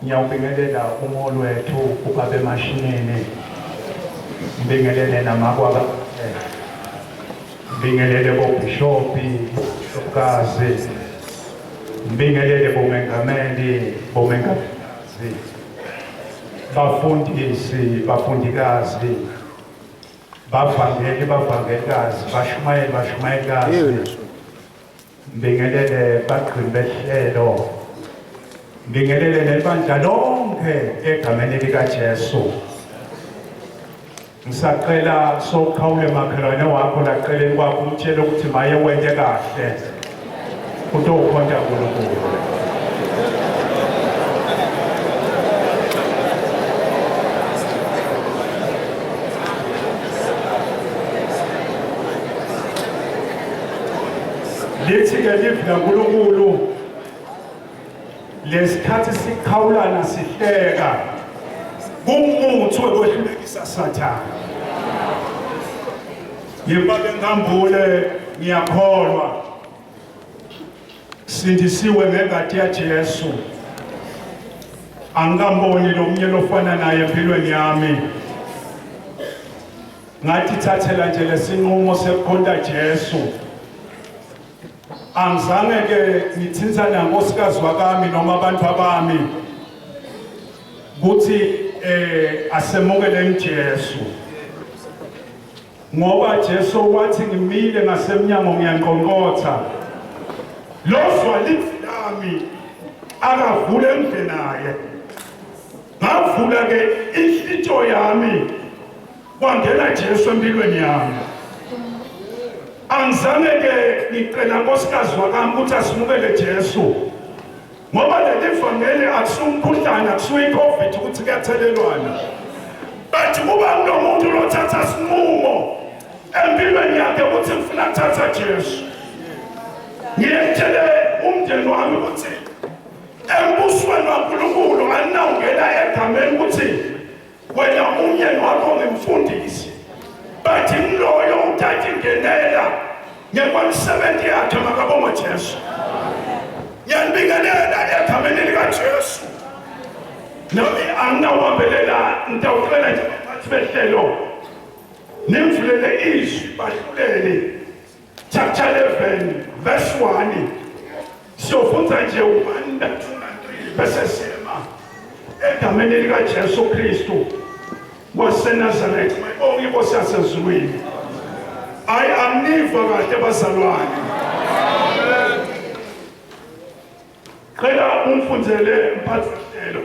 Ngiyawubingelela umholi wethu ubabe mashinini, ngibingelele namakwaba, ngibingelele bobishopi, ukazi, ngibingelele bomengameli, bafundisi, bafundikazi, bavangelikazi, bashumayelikazi, ngibingelele baqhini behlelo, ngibingelele nebandla lonke egameni likaJesu. Ngisaqela sokhawule makhelwane wakho laqeleni kwakho umtshela ukuthi maye wente kahle utokhonta uNkulunkulu. Lithi-ke live kaNkulunkulu lesikhathi sikhawulana sihleka kumuthi wokwehlulekisa Sathane. Yimbabe Nkambule ngiyakholwa sindisiwe ngegadi yaJesu. Angikamboni lo mnyelo ofana naye empilweni yami. Ngathi thathela nje lesinqumo sekukhonta Jesu. Angizange ke ngithintsana ngosikazi wakami noma abantu abami ukuthi asemukele Jesu. Ngoba Jesu wathi ngimile ngasemnyango ngiyanqonkotha. lozwa lizwi lami akavule emde naye. Ngavula ke inhlithiyo yami kwangena Jesu empilweni yami. Angizange ke ngicela nkosikazi wakami ukuthi asimukele Jesu. Ngoba leli vangeli akusumkhuhlane akusuyi COVID ukuthi kuyathelelwana. Bathi kuba nomuntu lothatha isinqumo empilweni yakhe ukuthi ngifuna ukuthatha Jesu. Ngiyetshele umndeni wami ukuthi embusweni waNkulunkulu anginawungena egameni ukuthi wena umyeni wakho ngimfundisi. Bathi mloyo uthatha ingenela ngekwamisebenzi yakhe makabonga Jesu. Ngiyanibingelela egameni likaJesu. Nami anginawabelela ngitawucela nje abaphathi behlelo nimvulele izwi bahluleli chapter 11 verse 1 siyofunda nje 1 2 3 bese siyema egameni likaJesu Kristu waseNazaretha mayibonge inkosi yasezulwini. Anginiva kahle bazalwane. Cela umfundzele mphathi wehlelo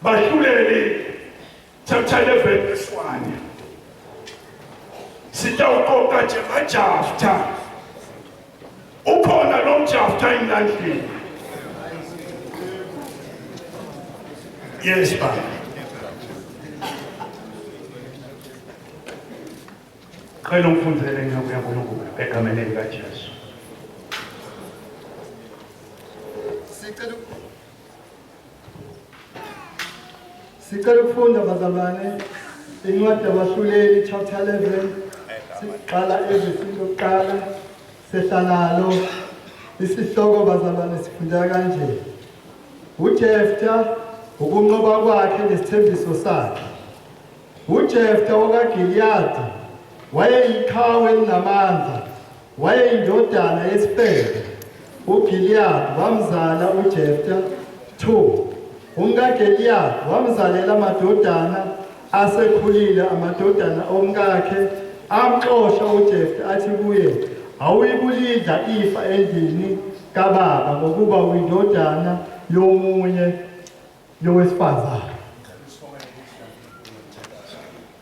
bahluleli chapter 11 verse 1 sitawuqoqa nje ngajafta ukhona lo mjafta emlandleni. Yes baba. Cela umfundzele nyabuya kuNkulunkulu egameni likaJesu. Sicela ukufunda bazalwane incwadi yabahluleli chapter 11 siqala ezisini lokuqala sehlangalo isihloko bazalwane sifunda kanje. uJeftha ukunqoba kwakhe nesithembiso sakhe. uJeftha wakaGiliyadi wayeyiqhawe elinamandla, wayeyindodana yesifebe. uGiliyadi wamzala uJeftha 2. umkaGiliyadi wamzalela amadodana asekhulile. amadodana omkakhe amxosha uJeftha athi kuye, awuyikulidla ifa endlini kababa ngokuba uyindodana yomunye yowesifazane.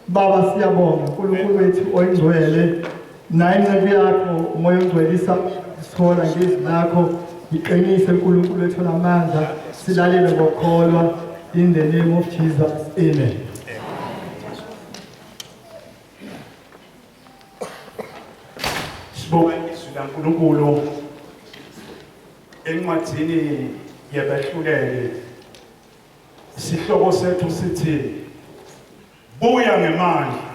Baba siyabonga uNkulunkulu wethu oyingcwele, naye incebo yakho umoya ongcwelisa sithola ngezwi lakho. Iqinise uNkulunkulu wethu namandla silalele ngokukholwa in the name of Jesus. Amen. Sibonga izwi laNkulunkulu encwadini yabahluleli. Isihloko sethu sithi buya ngemandla.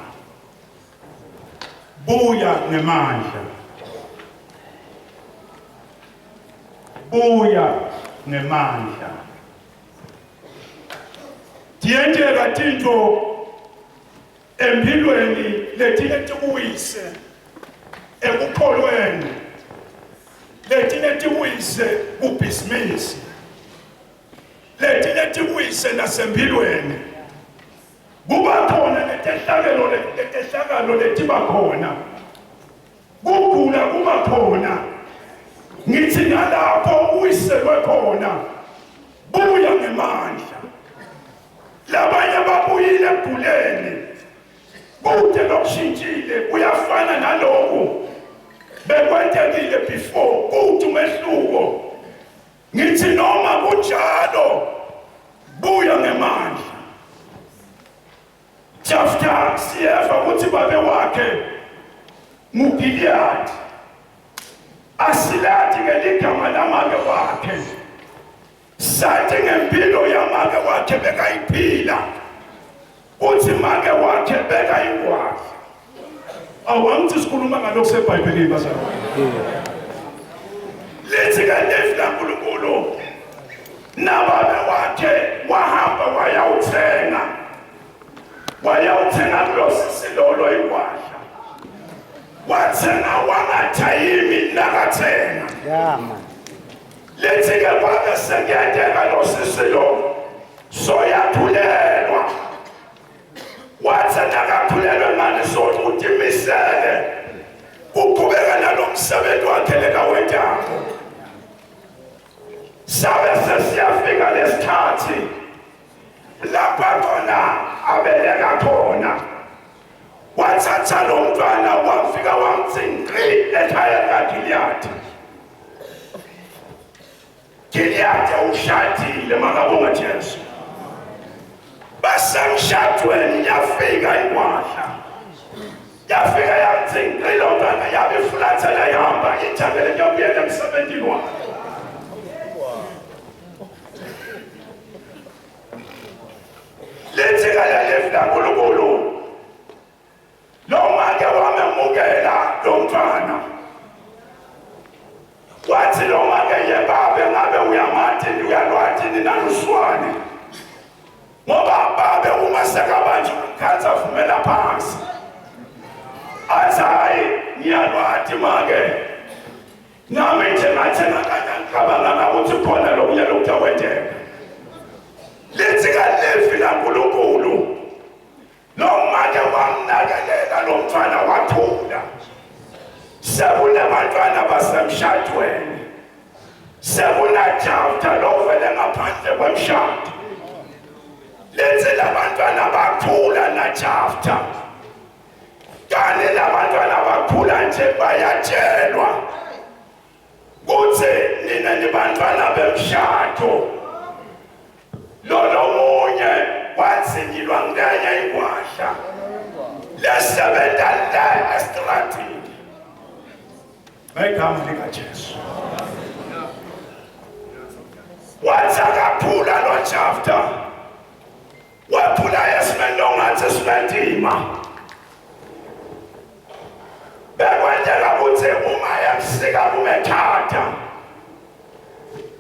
Buya ngemandla. Buya ngemandla. Diyenzeka tinto empilweni letine tiwise ekukholweni, letine tiwise kubhizinisi, letine tiwise nasempilweni. Kuba khona letehlakalo letiba khona, kugula kuba khona. Ngithi nalapho uyiselwe khona buya ngemandla. Labanye babuyile eguleni kude lokushintshile uyafana naloku bekwentekile before kude umehluko. Ngithi noma kunjalo buya ngemandla. Jeftha siyeva ukuthi babe wakhe nguGiliyadi. Asilathi ngeligama lamake wakhe, sathi ngempilo yamake wakhe bekayiphila, uthi make wakhe bekayikwazi. Awangithi sikhuluma ngalokho seBhayibhelini bazalwane. Lithi ke laNkulunkulu nababe wakhe wahamba wayawuthenga kulosisilolo ikwahla. Wathenga wangathayimi nakathenga. Lithi ke kwabe sekuyadeka losisilo soyaphulelwa. Wathi nakaphulelwe manje sothi utimisele uqhubeka nalomsebenzi wakhe leka wendawo. Sabe sesiyafika lesikhathi lapha khona abeleka khona. Wathatha lo mntwana wafika wamthinkqi ekhaya kaGiliyadi. Giliyadi ushadile makabonga Jesu. Basemshadweni yafika ikwahla. Yafika yamthinkqi lo mntwana yabifulathela yahamba ithangele kuyobuyela emsebenzini wakhe. Lethi kala lefla nkulunkulu lo make wamemukela lo mntwana. Wathi lo make yebabe ngabe uyamathi uyalwathi ninaluswane ngoba babe uma sekabanje ukukhatha vumela phansi. Athi hayi ngiyalwathi make nami nje ngathena ngicabanga ukuthi khona lokunye lokuthawetheka. Lethi kalefi la nkulunkulu lo make wamnakelela lo mntwana wathula. Sekunabantwana basemshadweni, sekunajawuda lovele ngaphandle kwemshado. Lethi labantwana bakhula najawuda, kani labantwana bakhula nje bayatshelwa kuthi nina nibantwana bemshado. Lolo munye wathingilwa ngenya ikwahla lesebenza la estradini. Ngegama likaJesu. Wathi akaphula lo chapter. Waphula esimendo ngathi simentima. Bekwenzela ukuthi uma yamsika kumethatha.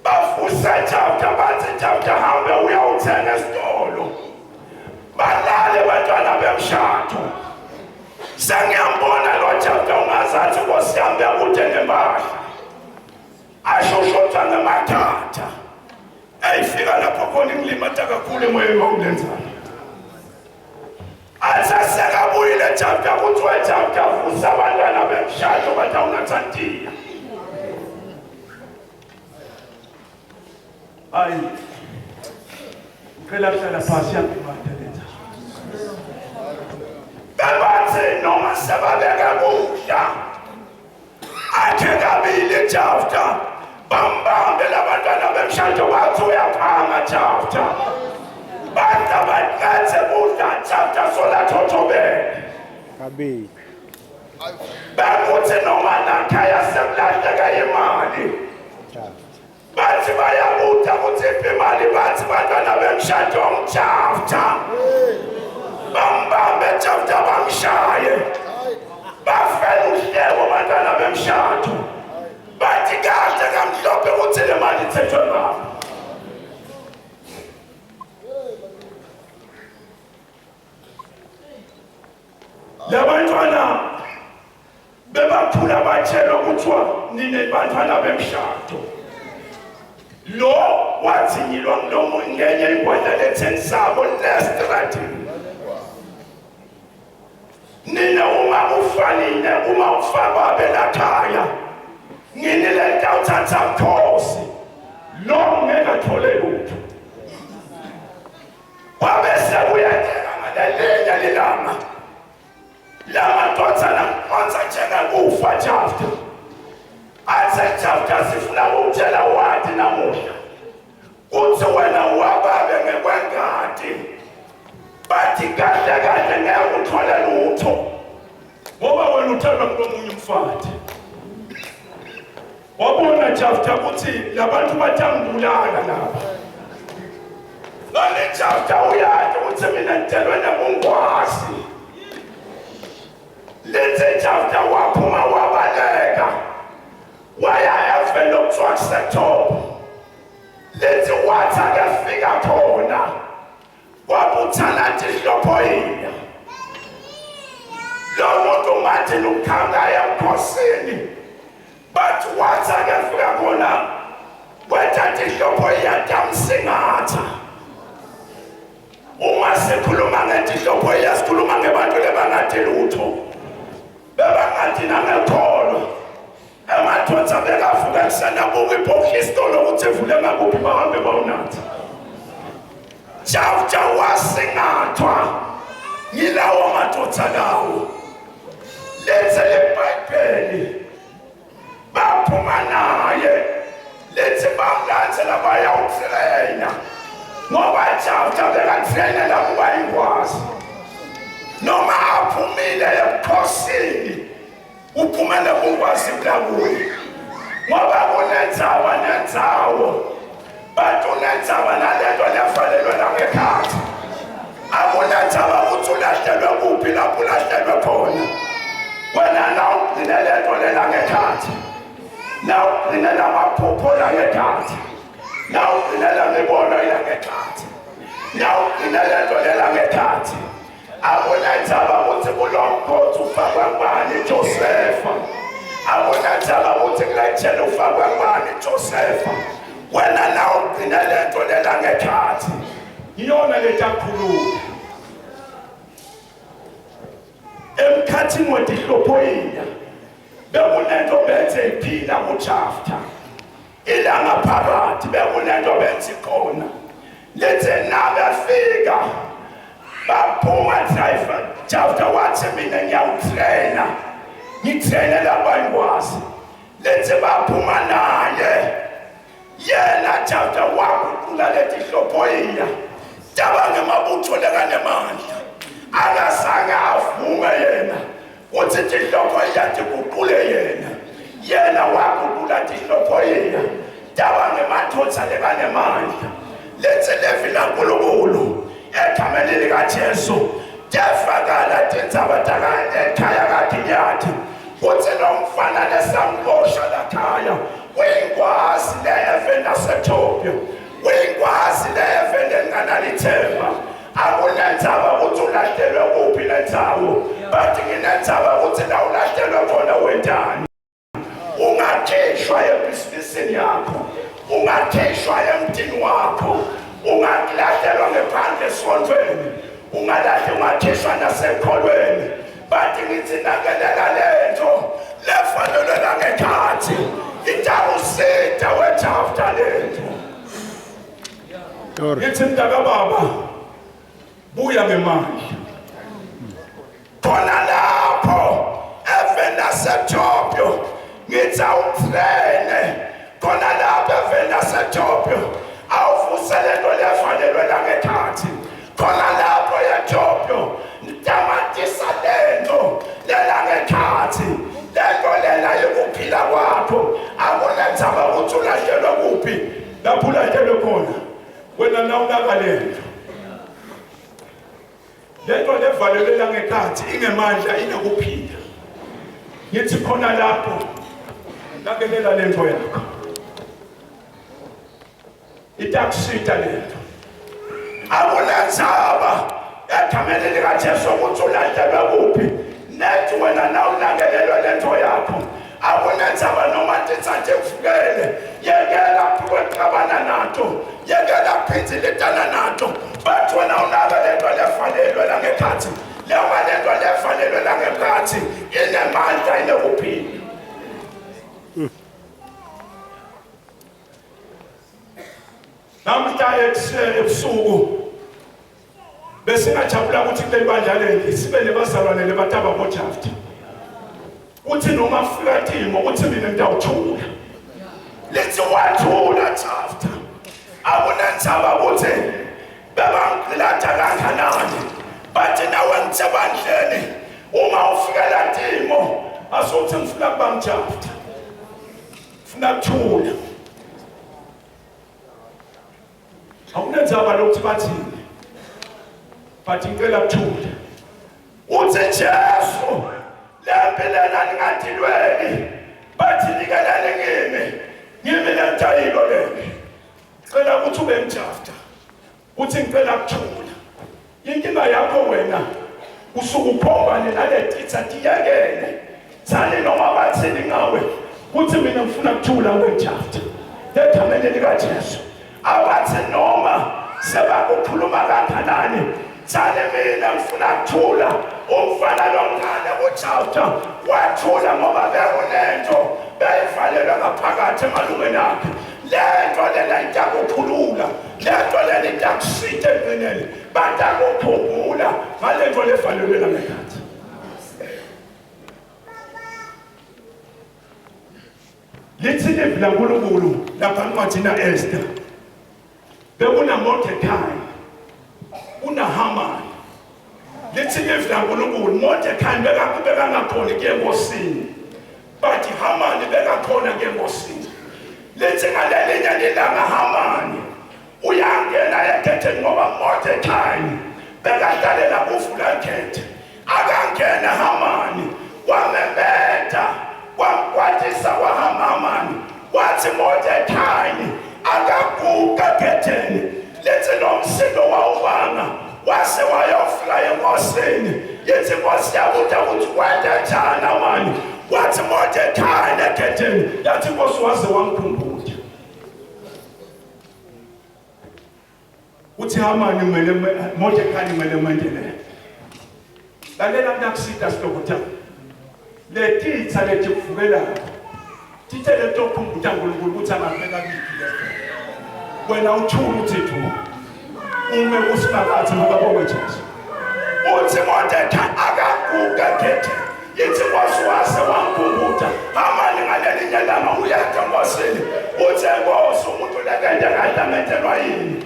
Bafusa chapter bathi chapter hambe uyawuthenga esitolo. Balale bantwana bemshado. Sangiyambona lo chapter ungazathi kwasihambe ukuthenga impahla. Ashoshotha ngamathatha. Ayifika lapho khona ngilimata kakhulu emoyeni wawulenzana. Asasakabuyile chapter kuthiwa chapter fusa abantwana bemshado bathi awunathandiya. Hayi. Ngicela kuhlala phansi yangibatheleza. Babathe noma sababeka kudla. Athe kabili chapter. Bambambe labantwana bemshado bathi uyaphanga chapter. Banda bathathe kudla chapter sola thothobele. Kabili. Bakuthi noma nakhaya semlahleka imali. Bathi bayabuta ukuthi imali bathi bantwana bemshado ngchapter. Bambambe chapter bamshaye. Bafela uhlebo bantwana bemshado. Bathi kade kamhlophe ukuthi le mali ithethwe ngapha. Labantwana bebaphula batshela ukuthiwa nine bantwana bemshado. Lo wathinyilwa ngulomo ngenye ikwahla lethengisako lestradini. Nina uma ufanile uma ufakwa abelakhaya ngini le uthatha khosi lo ngekathole lutho. Wabese uyathenga ngalelenya lelanga. Lama ntothana kwanza njena kufa chapter. Athe chapter sifuna ukutshela wathi namuhla. Uthi wena wababe ngekwengadi. Bathi kahle kahle ngeke uthola lutho. Ngoba wena uthandwa kulomunye umfati. Wabona chapter ukuthi labantu bathangibulala lapha. Ngale chapter uyathi ukuthi mina ngitshelwe nabongwazi. Lethe chapter waphuma wabaleka. Waya evelo sector. Lethe wathi akafika khona. Wabuthana nje ihlophoyina. Lo muntu manje lukhanga emkhosini. But wathi akafika khona. Wathatha ihlophoyina damsingatha. Uma sikhuluma ngehlophoyina sikhuluma ngebantu lebangathi lutho. bebangathi nangekholo amadoda bekavuka kusanabuka ibhokisi lokuthi evule ngakuphi bahambe bawunatha Javja wasingathwa yilawo madoda lawo lethe leBhayibheli baphuma naye lethe bamlandzela bayawutrena ngoba Javja bekatrena lakuba ingwazi noma aphumile ebukhosini uphumele kungwazi kuye ngoba kunendzawo bantu unendzawo nalento lefanelwe langekhathi akunendzawo ukuthi ulahlelwe kuphi lapho ulahlelwe khona wena nawugcine lento lelangekhathi nawugcine lamaphupho langekhathi nawugcine lemibono langekhathi nawugcine lento lelangekhathi akunendzawo ukuthi kulomkhothi ufakwe ngubani Josefa akunendzawo ukuthi kuletshele ufakwe ngubani Josefa wena nawugcine lento lelangekhathi yiyona letakhuluma emkhathini wetihlophoyina bekunento benze iphila kuJafta ilanga phakathi bekunento benze khona lethe nabafika baphuma driver Jafta wathi mina ngiyawutrena ngithrene labangwazi lethe baphuma naye yena Jafta wakuqula letihlophoyina tabange mabutho lekanemandla akazange avume yena uthi tihlophoyina tikuqule yena wakuqula tihlophoyina tabange madoda lekanemandla lethe levila nkulunkulu egameni likaJesu tefakala tindzaba ekhaya kaGiliyadi uthi nomfana lesamlosha lakhaya wengwazi leve naseTopia wengwazi leve lenganalithemba akunendzaba ukuthi ulahlelwe kuphi lendzawo but nginendzaba ukuthi la ulahlelwe khona wendani ungakhishwa ebhizinisini yakho ungakhishwa emntini wakho ungalahlelwa ngephandle esontweni ungakhishwa nasekholweni but ngithi nakelela lento lefanelwe langekhathi itawusida weJafta lento ngithi mntakababa buya ngemali khona lapho evenaseTopia ngithi awutrene khona lapho evenaseTopia awuvuselelo lefanelwe langekhathi khona lapho eTopia nitamatisa lento lelangekhathi lento lela yokuphila kwakho akunendzaba ukuthi ulahlelwe kuphi lapho ulahlelwe khona wena nawunakalento lento levalelwe langekhathi ingemandla inokuphila ngithi khona lapho nakelela lento yakho itakusita lento akunendzaba egameni likaJesu ukuthi ulahlelwe kuphi nethi wena nawunakelelwe lento yakho akunendzaba noma titsathe kuvukele yekela kuxabana nato yekela phithiletana nato but wena unaka lento lefanelwe langekhathi lewa lento lefanelwe langekhathi inemandla inokuphila namhla ebusuku besingajabula ukuthi kule bandla leli sibe nebazalwane lebataba boJafta uthi noma fika timo uthi mina ngiyawuthula lethi wathula Jafta akunendzaba ukuthi bebangilanda kanganani bathi nawe ngitsebandleni uma ufika la timo asothi ngifuna kuba ngJafta ngifuna ukuthula akunendzaba lokuthi bathini but ngicela ukuthula uthi Jesu lempelana ningathilweni bathi nikelane ngimi lentayilo leli cela ukuthi ube ngJafta uthi ngicela ukuthula inkinga yakho wena usuke uphombane naletitsa tiyekele thani noma bathini ngawe uthi mina ngifuna ukuthula ube ngJafta egameni likaJesu awathi noma sebakukhuluma kanganani thani mina ngifuna ukuthula umfana lomncane uJafta wathula ngoba bekunento beyivalelwe ngaphakathi emalungeni akhe. Lento lena itakukhulula, lento lena itakusita empineni, batakuphungula ngalento levalelwe ngaphakathi. Lithi ilizwi laNkulunkulu lapha encwadini Esther, bekuna Mordecai, una Haman. Lithi ilizwi laNkulunkulu, Mordecai bekangakhona kuye enkosini, but Haman bekakhona kuye enkosini. Lithi ngalelinye ilanga Haman uyangena ekhetheni ngoba Mordecai bekadalela kuvula ikhethe. Akangena Haman wamembetha wakwatisa kwaHaman wathi Mordecai akaguqa ekhetheni. Lithi nomsindo wawubanga wase wayofika enkosini. Yithi inkosi yabuza ukuthi kwenda njani Haman? Wathi Mordecai ekhetheni. Yathi inkosi waze wamkhumbula. Uthi Haman Mordecai kumele mendele. Lalela ndakusita sitokotha. Letitha lethi kuvukela. Tithe lento khumbuta uNkulunkulu ukuthi angabeka kithi. Wena uthula uThixo. Ume usifakathi ngoba boweJesu. Uthi Mordecai akaguqa ekhetheni. Yithi inkosi wase wamkhumbuta. Haman ngalelinye ilanga uyakha enkosini. Uthi inkosi umuntu lekende kadamentelwa yini?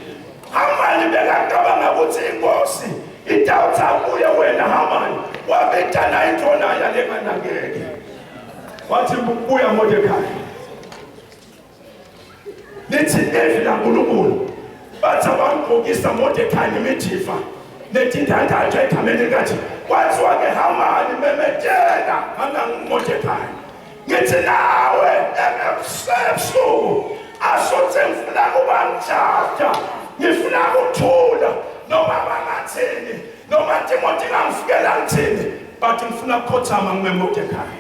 Haman bekacabanga ukuthi inkosi idawutha kuye wena Haman wabethana intona yalenganakeke. Wathi buya Mordecai. Lithi ilizwi laNkulunkulu bathi bamgqokisa Mordecai imithifa netindandatho egameni likathi kwathiwa ke Haman memethela Mordecai. Ngithi nawe ebusuku asothe ngifuna kuba ngijada, ngifuna ukuthula noma bangathini noma Timothy ngamfikela ngithini, but ngifuna ukukhothama ngeMordecai.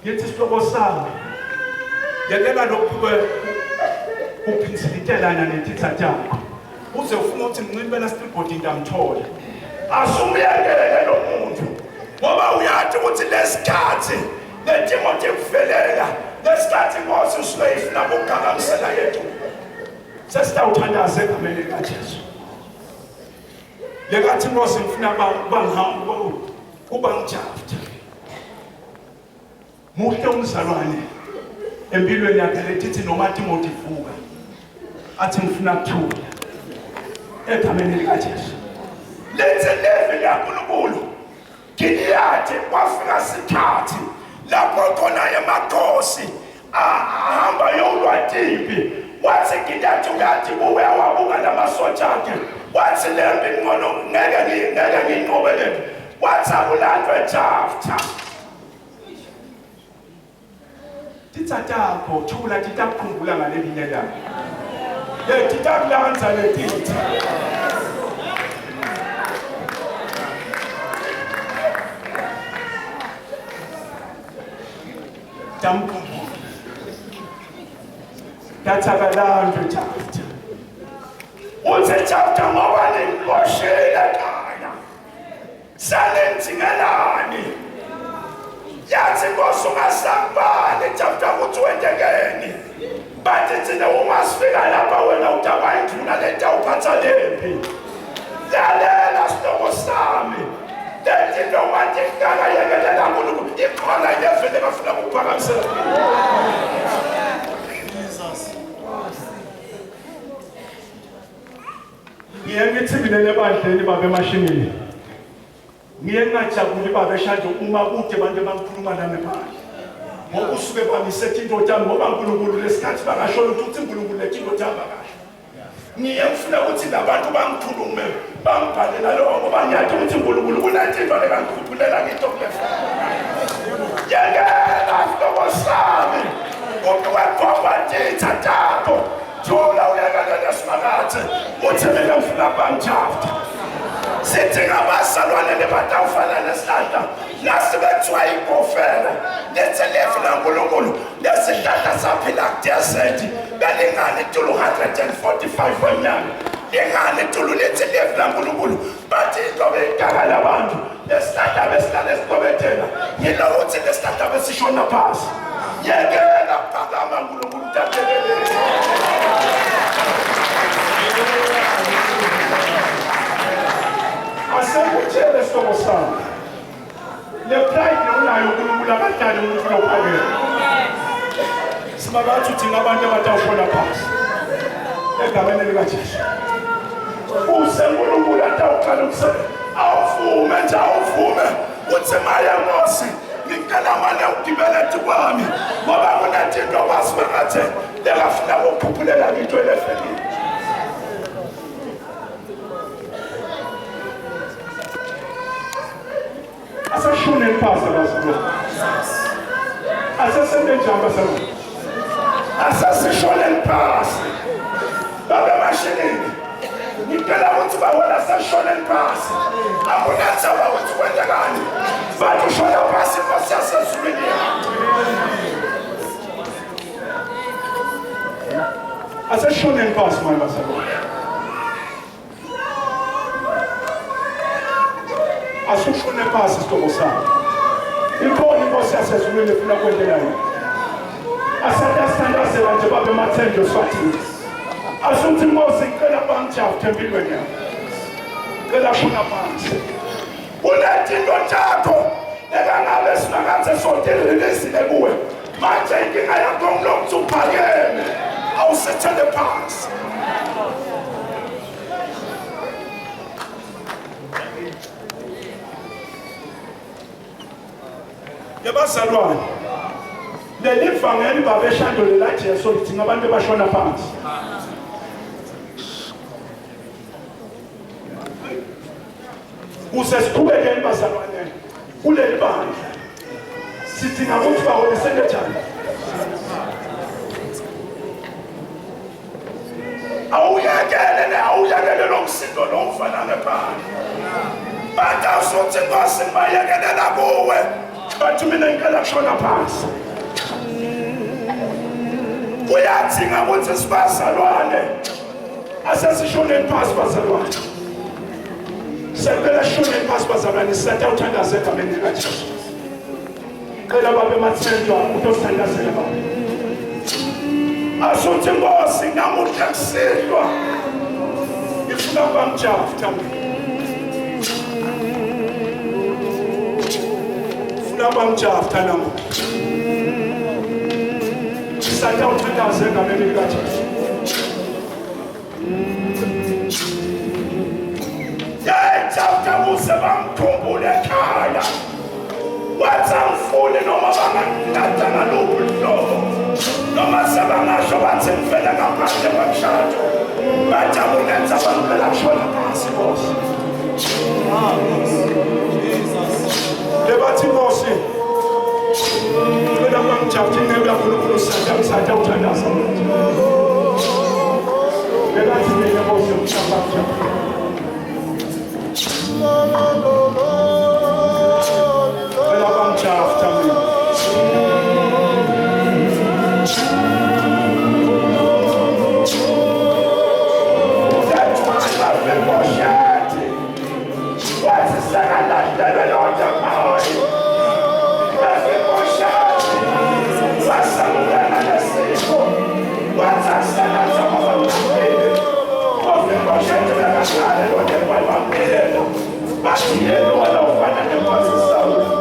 Yithi isihloko sami yekela lokhu uphinzilitelana netitha takho uze ufuna ukuthi ngincibela stripboard ngamthola. Asumyekele lo muntu ngoba uyathi ukuthi lesikhathi leTimothy kuvelela, lesikhathi inkosi usuke ifuna ukuphakamisela yethu. Sesitawuthandaza egameni likaJesu. Lekathi inkosi ngifuna bangihamba kuba ngijafta. Muhle umzalwane empilweni yakhe letithi noma Timothy vuka athi ngifuna ukuthula egameni likaJesu. Lethe level yaNkulunkulu Gilead kwafika isikhathi lapho khona emakhosi ahamba yolwa impi. Wathi Gilead uyathi kuwe wabuka lamasotsha akhe wathi lempi ngono ngeke nginqobelele. Wathi akulandwe Jafta. Tithatakho thula titakukhumbula ngalelinye ilanga. Titakulanza letitha. Tamkhumbula. Tatakalandwe Jafta. Uthi Jafta ngoba ningikoshele ekhaya. Salenzingelani. Yathi inkosi ungasambali Jafta ukuthi wendekeni. Bathi thina ungasifika lapha wena udaba induna lenta uphatha lempi. Lalela sitoko sami. Lethi noma ngikaka yekelela uNkulunkulu ikhona yevele bafuna ukuphakamisela. Jesus. Ngiyengithibile ebandleni babe emashingini. Ngiyengajabuli babe eshado uma kude abantu bangikhuluma nami phandle. Ngoba usuke bamisethe into yami ngoba uNkulunkulu lesikhathi bangashola ukuthi uNkulunkulu lethi into yami kahle. Ngiyafuna ukuthi labantu bangikhulume bangibhalela lokho ngoba ngiyathi ukuthi uNkulunkulu kunathi into lekangikhuphulela ngito kulefa. Yekela sitoko sami. Kodwa wakhomba titha takho. Thola uyakala simakathi. Uthi mina ngifuna bangijafta. Sithi ngabazalwane lebatawufana nesihlanhla nasibethwa ikofela lethe level laNkulunkulu lesihlanhla saphila kuDesert belingani 245 weminyaka ingane tululithi live laNkulunkulu bathi intobe igaka labantu lesihlahla besihlala esitobethela yilo uthi lesihlahla besishona phasi yekela phakama uNkulunkulu tathelele asengutshele sihlobo sami le pride unayo uNkulunkulu akadali umuntu lophakela sibabathi uthi ngabantu abatawushona phasi egameni likaJesu uSenkulunkulu atawuqala ukusebenza awuvume nje awuvume uthi maya Nkosi ngicela manje ukugibela kwami ngoba kunathinto wasingathe lekafuna ukuphuphulela into elefelile asashune phasi abazulu asasendenjamba sana asasishone phasi babe mashinini ngicela ukuthi bawona asashone phasi akunatha ukuthi kwenzekani bathi ushona phasi Nkosi yasezulwini asashone phasi manje bazalwane asushone phasi sihlobo sami ikhona Inkosi yasezulwini efuna kwenzela yini asathandazela nje babe mathendo swathi asuthi Nkosi ngicela bangijafte empilweni yami ngicela funa phansi unethinto yakho ekangabe singakanze sodelelezile kuwe manje inkinga yakho ngilokhu uphakeme awusethele phansi yabazalwane leli vangeli babeshandole la Jesu lithi ngabantu abashona phansi usesiqhubekeni bazalwane kuleli bandla sidinga ukuthi baholisele njani awuyekele lomsindo lomfana nephandle bathi awusothi Nkosi ngibayekelela kuwe bathi mina ngicela kushona phansi kuyadinga ukuthi sibazalwane asesishoneni phansi bazalwane sicela shoneni phansi bazalwane sisatawuthandaza egameni likaJesu cela babe mathendo utothandazela babe asuthi Nkosi namuhla kusihlwa ngifuna bangijafta ngifuna bangijafta namuhla sisatawuthandaza egameni likaJesu yayijafta kuze bangikhumbule ekhaya wathi angifuni noma bangangilada ngaluphi uhlobo noma sebangasho bathi ngifele ngaphandle kwemshado bathi akunenza bangicela kushona phansi Nkosi lebathi Nkosi ngicela bangijafte inceku kaNkulunkulu sisatawuthandaza lebathi mina Nkosi ngicela after me. That's why I've been watching. What's the second life that I don't know? I've been watching. What's something I see? What's that second time of a baby? I've been watching to the side and looking by my head. But he didn't know what I wanted to watch the soul.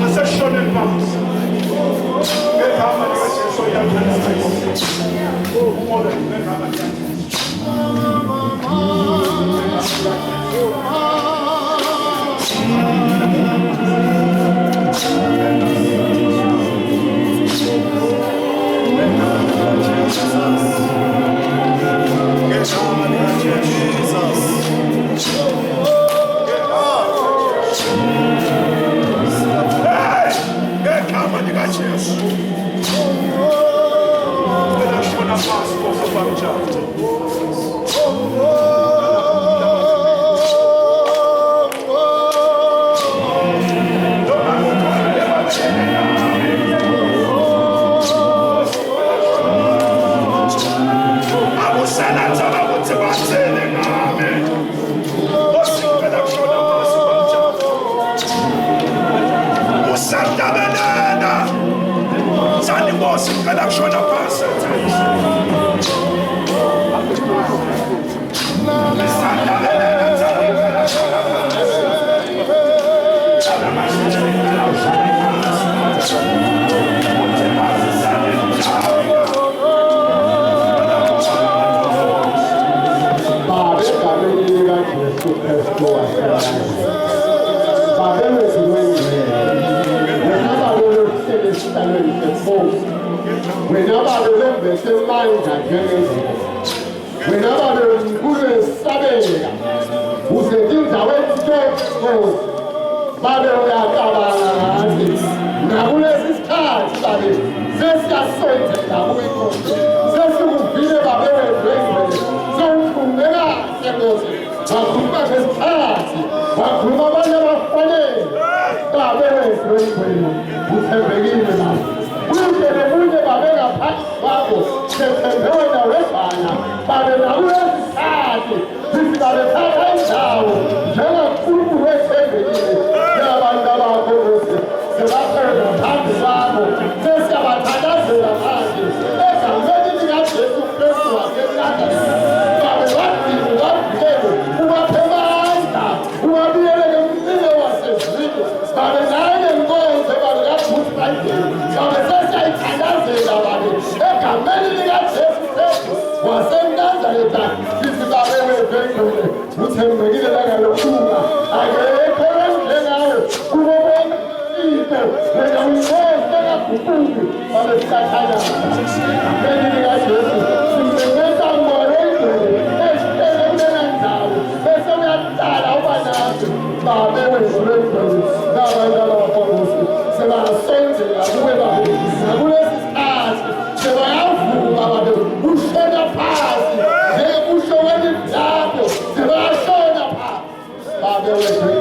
I said, shut it, Baba,